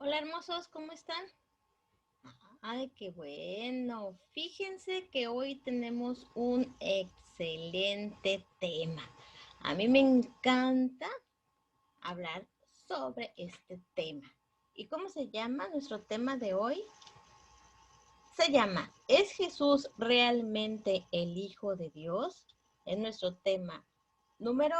Hola hermosos, ¿cómo están? Ay, qué bueno. Fíjense que hoy tenemos un excelente tema. A mí me encanta hablar sobre este tema. ¿Y cómo se llama nuestro tema de hoy? Se llama ¿Es Jesús realmente el Hijo de Dios? Es nuestro tema número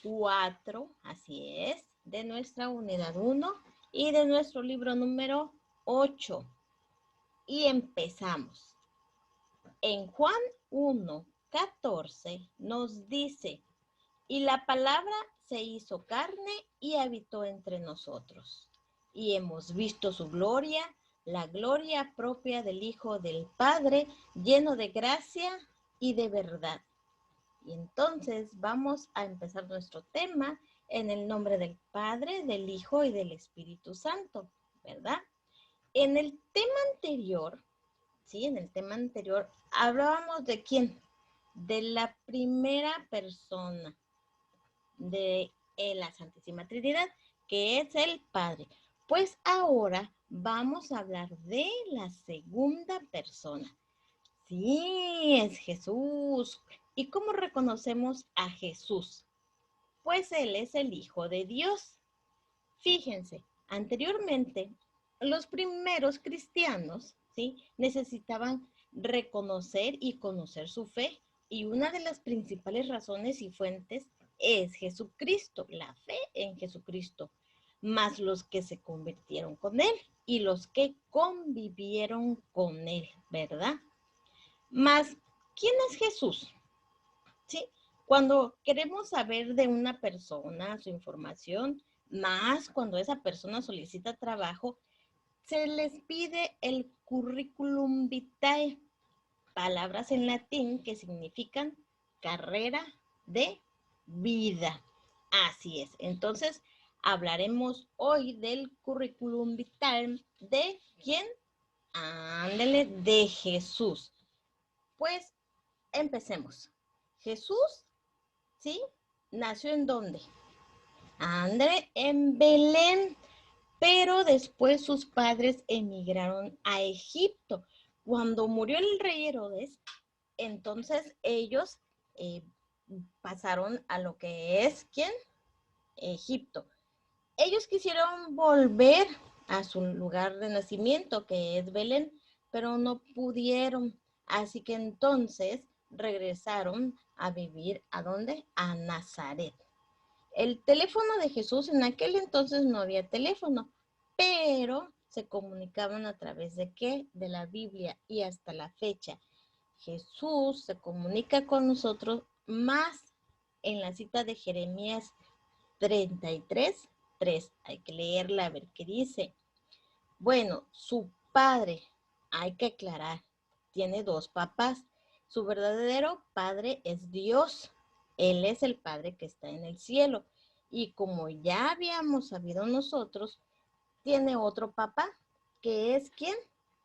4, así es, de nuestra unidad 1 y de nuestro libro número 8. Y empezamos. En Juan 1:14 nos dice, y la palabra se hizo carne y habitó entre nosotros. Y hemos visto su gloria, la gloria propia del Hijo del Padre, lleno de gracia y de verdad. Y entonces vamos a empezar nuestro tema en el nombre del Padre, del Hijo y del Espíritu Santo, ¿verdad? En el tema anterior, ¿sí? En el tema anterior hablábamos de quién, de la primera persona de la Santísima Trinidad, que es el Padre. Pues ahora vamos a hablar de la segunda persona. Sí, es Jesús. ¿Y cómo reconocemos a Jesús? Pues Él es el Hijo de Dios. Fíjense, anteriormente los primeros cristianos, ¿sí? Necesitaban reconocer y conocer su fe, y una de las principales razones y fuentes es Jesucristo, la fe en Jesucristo, más los que se convirtieron con Él y los que convivieron con Él, ¿verdad? Más, ¿quién es Jesús? ¿Sí? Cuando queremos saber de una persona, su información, más cuando esa persona solicita trabajo, se les pide el currículum vitae, palabras en latín que significan carrera de vida. Así es. Entonces, hablaremos hoy del currículum vitae de quién? Ándele, de Jesús. Pues empecemos. Jesús, ¿sí? ¿Nació en dónde? André, en Belén, pero después sus padres emigraron a Egipto. Cuando murió el rey Herodes, entonces ellos eh, pasaron a lo que es, ¿quién? Egipto. Ellos quisieron volver a su lugar de nacimiento, que es Belén, pero no pudieron. Así que entonces regresaron a vivir ¿a dónde? A Nazaret. El teléfono de Jesús en aquel entonces no había teléfono, pero se comunicaban a través de qué? De la Biblia, y hasta la fecha. Jesús se comunica con nosotros más en la cita de Jeremías 33:3. Hay que leerla a ver qué dice. Bueno, su padre, hay que aclarar, tiene dos papás. Su verdadero padre es Dios. Él es el Padre que está en el cielo. Y como ya habíamos sabido nosotros, tiene otro papá, que es ¿quién?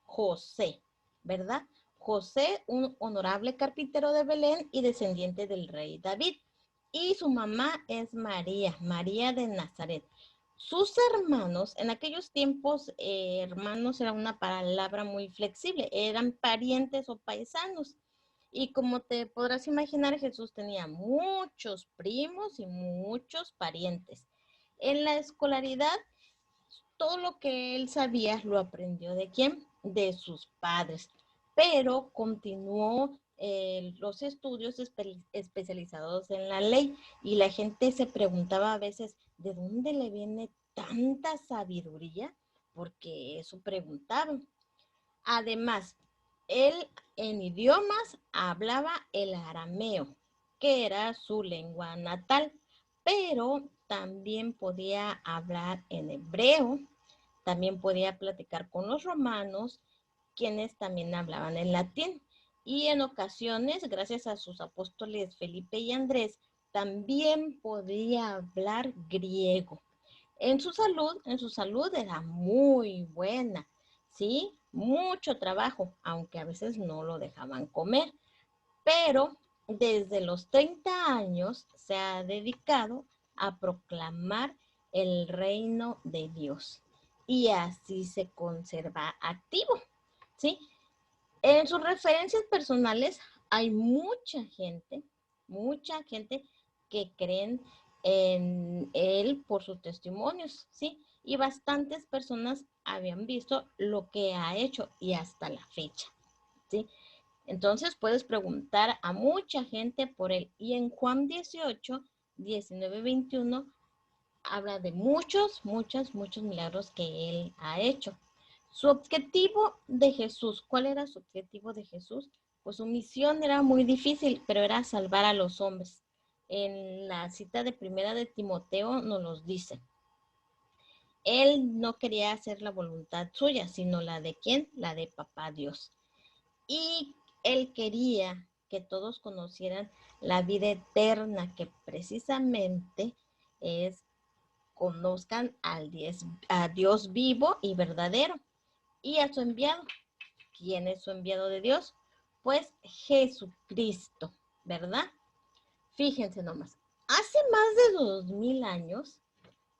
José, ¿verdad? José, un honorable carpintero de Belén y descendiente del rey David. Y su mamá es María, María de Nazaret. Sus hermanos, en aquellos tiempos, hermanos era una palabra muy flexible, eran parientes o paisanos. Y como te podrás imaginar, Jesús tenía muchos primos y muchos parientes. En la escolaridad, todo lo que él sabía lo aprendió ¿de quién? De sus padres, pero continuó los estudios especializados en la ley, y la gente se preguntaba a veces, ¿de dónde le viene tanta sabiduría? Porque eso preguntaban. Además, él en idiomas hablaba el arameo, que era su lengua natal, pero también podía hablar en hebreo, también podía platicar con los romanos, quienes también hablaban en latín. Y en ocasiones, gracias a sus apóstoles Felipe y Andrés, también podía hablar griego. En su salud era muy buena, ¿sí? Mucho trabajo, aunque a veces no lo dejaban comer, pero desde los 30 años se ha dedicado a proclamar el reino de Dios. y así se conserva activo, ¿sí? En sus referencias personales hay mucha gente que creen en él por sus testimonios, ¿sí? Y bastantes personas habían visto lo que ha hecho y hasta la fecha, ¿sí? Entonces puedes preguntar a mucha gente por él. Y en Juan 18, 19, 21 habla de muchos milagros que él ha hecho. Su objetivo de Jesús, ¿cuál era su objetivo de Jesús? Pues su misión era muy difícil, pero era salvar a los hombres. En la cita de primera de Timoteo nos los dice. Él no quería hacer la voluntad suya, sino la de ¿quién? La de Papá Dios. Y él quería que todos conocieran la vida eterna, que precisamente es conozcan a Dios vivo y verdadero y a su enviado. ¿Quién es su enviado de Dios? Pues Jesucristo, ¿verdad? Fíjense nomás, hace más de 2000 años,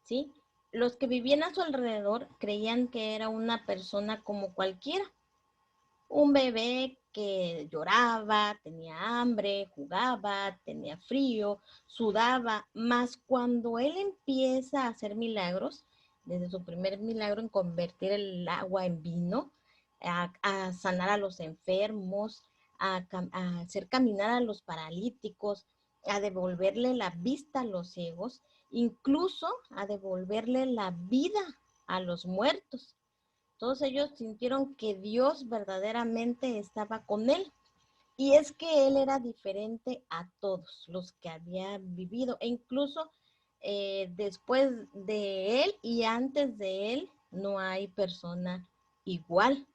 ¿sí? Los que vivían a su alrededor creían que era una persona como cualquiera, un bebé que lloraba, tenía hambre, jugaba, tenía frío, sudaba, mas cuando él empieza a hacer milagros, desde su primer milagro en convertir el agua en vino, a sanar a los enfermos, a hacer caminar a los paralíticos, a devolverle la vista a los ciegos, incluso a devolverle la vida a los muertos. Todos ellos sintieron que Dios verdaderamente estaba con él. Y es que él era diferente a todos los que habían vivido. E incluso después de él y antes de él no hay persona igual.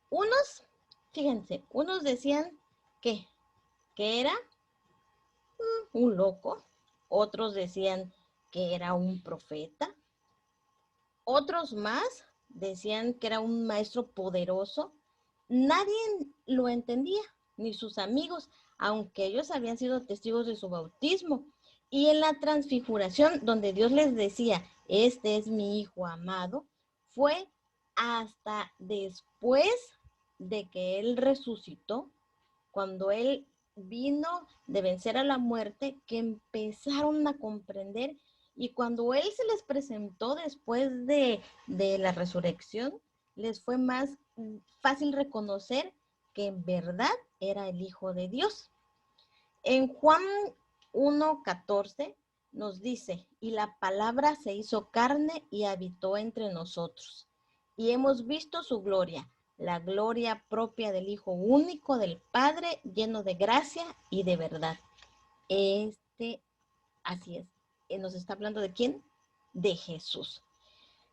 Unos, fíjense, unos decían que era un loco. Otros decían que era un profeta. Otros más decían que era un maestro poderoso. Nadie lo entendía, ni sus amigos, aunque ellos habían sido testigos de su bautismo. Y en la transfiguración, donde Dios les decía, este es mi hijo amado, fue hasta después de que él resucitó, cuando él vino de vencer a la muerte, que empezaron a comprender. Y cuando él se les presentó después de la resurrección, les fue más fácil reconocer que en verdad era el Hijo de Dios. En Juan 1:14 nos dice, y la palabra se hizo carne y habitó entre nosotros. Y hemos visto su gloria, la gloria propia del Hijo único del Padre, lleno de gracia y de verdad. Así es. Nos está hablando de quién? De Jesús.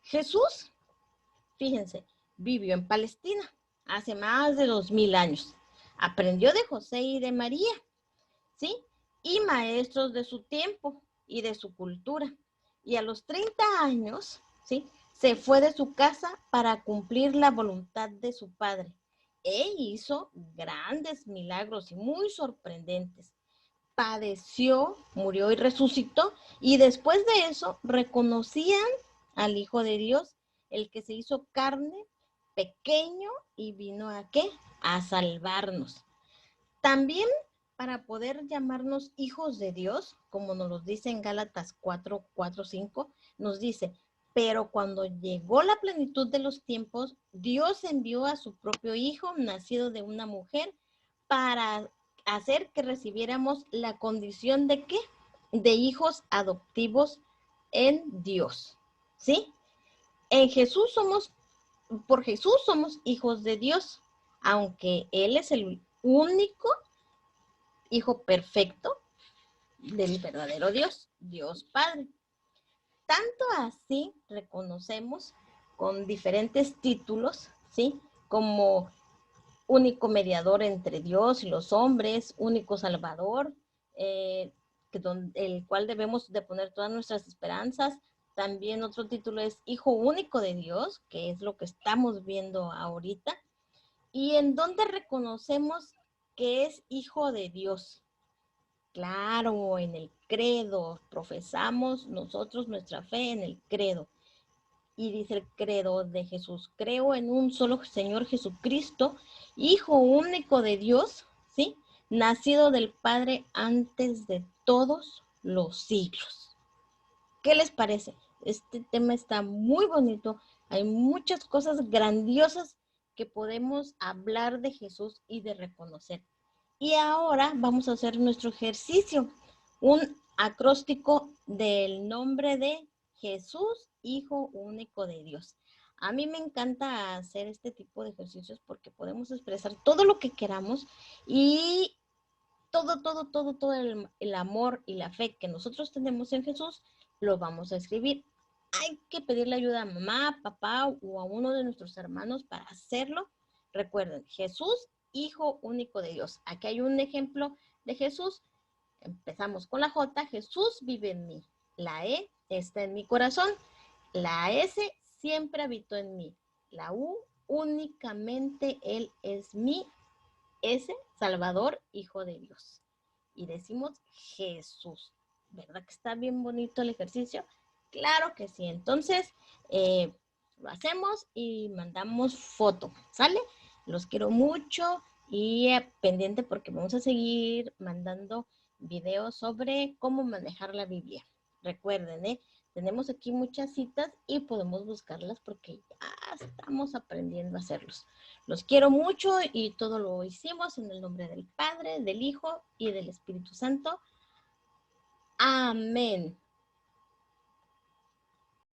Jesús, fíjense, vivió en Palestina hace más de 2000 años. Aprendió de José y de María, ¿sí? Y maestros de su tiempo y de su cultura. Y a los 30 años, ¿sí? Se fue de su casa para cumplir la voluntad de su padre. E hizo grandes milagros y muy sorprendentes. Padeció, murió y resucitó. Y después de eso reconocían al Hijo de Dios, el que se hizo carne, pequeño, y vino ¿a qué? A salvarnos. También para poder llamarnos hijos de Dios, como nos lo dice en Gálatas 4:5, nos dice, pero cuando llegó la plenitud de los tiempos, Dios envió a su propio Hijo, nacido de una mujer, para hacer que recibiéramos la condición de ¿qué? De hijos adoptivos en Dios, ¿sí? En Jesús por Jesús somos hijos de Dios, aunque Él es el único Hijo perfecto del verdadero Dios, Dios Padre. Tanto así reconocemos con diferentes títulos, ¿sí? Como único mediador entre Dios y los hombres, único Salvador, el cual debemos de poner todas nuestras esperanzas. También otro título es Hijo único de Dios, que es lo que estamos viendo ahorita. Y en donde reconocemos que es Hijo de Dios. Claro, en el credo, profesamos nosotros nuestra fe en el credo. Y dice el credo de Jesús: creo en un solo Señor Jesucristo, Hijo único de Dios, ¿sí? Nacido del Padre antes de todos los siglos. ¿Qué les parece? Este tema está muy bonito. Hay muchas cosas grandiosas que podemos hablar de Jesús y de reconocer. Y ahora vamos a hacer nuestro ejercicio, un acróstico del nombre de Jesús, Hijo único de Dios. A mí me encanta hacer este tipo de ejercicios porque podemos expresar todo lo que queramos y todo el amor y la fe que nosotros tenemos en Jesús, lo vamos a escribir. Hay que pedirle ayuda a mamá, papá o a uno de nuestros hermanos para hacerlo. Recuerden, Jesús, Hijo único de Dios. Aquí hay un ejemplo de Jesús. Empezamos con la J: Jesús vive en mí. La E está en mi corazón. La S siempre habitó en mí. La U, únicamente Él es mi S, Salvador, Hijo de Dios. Y decimos Jesús. ¿Verdad que está bien bonito el ejercicio? Claro que sí. Entonces, lo hacemos y mandamos foto, ¿sale? Los quiero mucho y pendiente porque vamos a seguir mandando videos sobre cómo manejar la Biblia. Recuerden, tenemos aquí muchas citas y podemos buscarlas porque ya estamos aprendiendo a hacerlos. Los quiero mucho y todo lo hicimos en el nombre del Padre, del Hijo y del Espíritu Santo. Amén.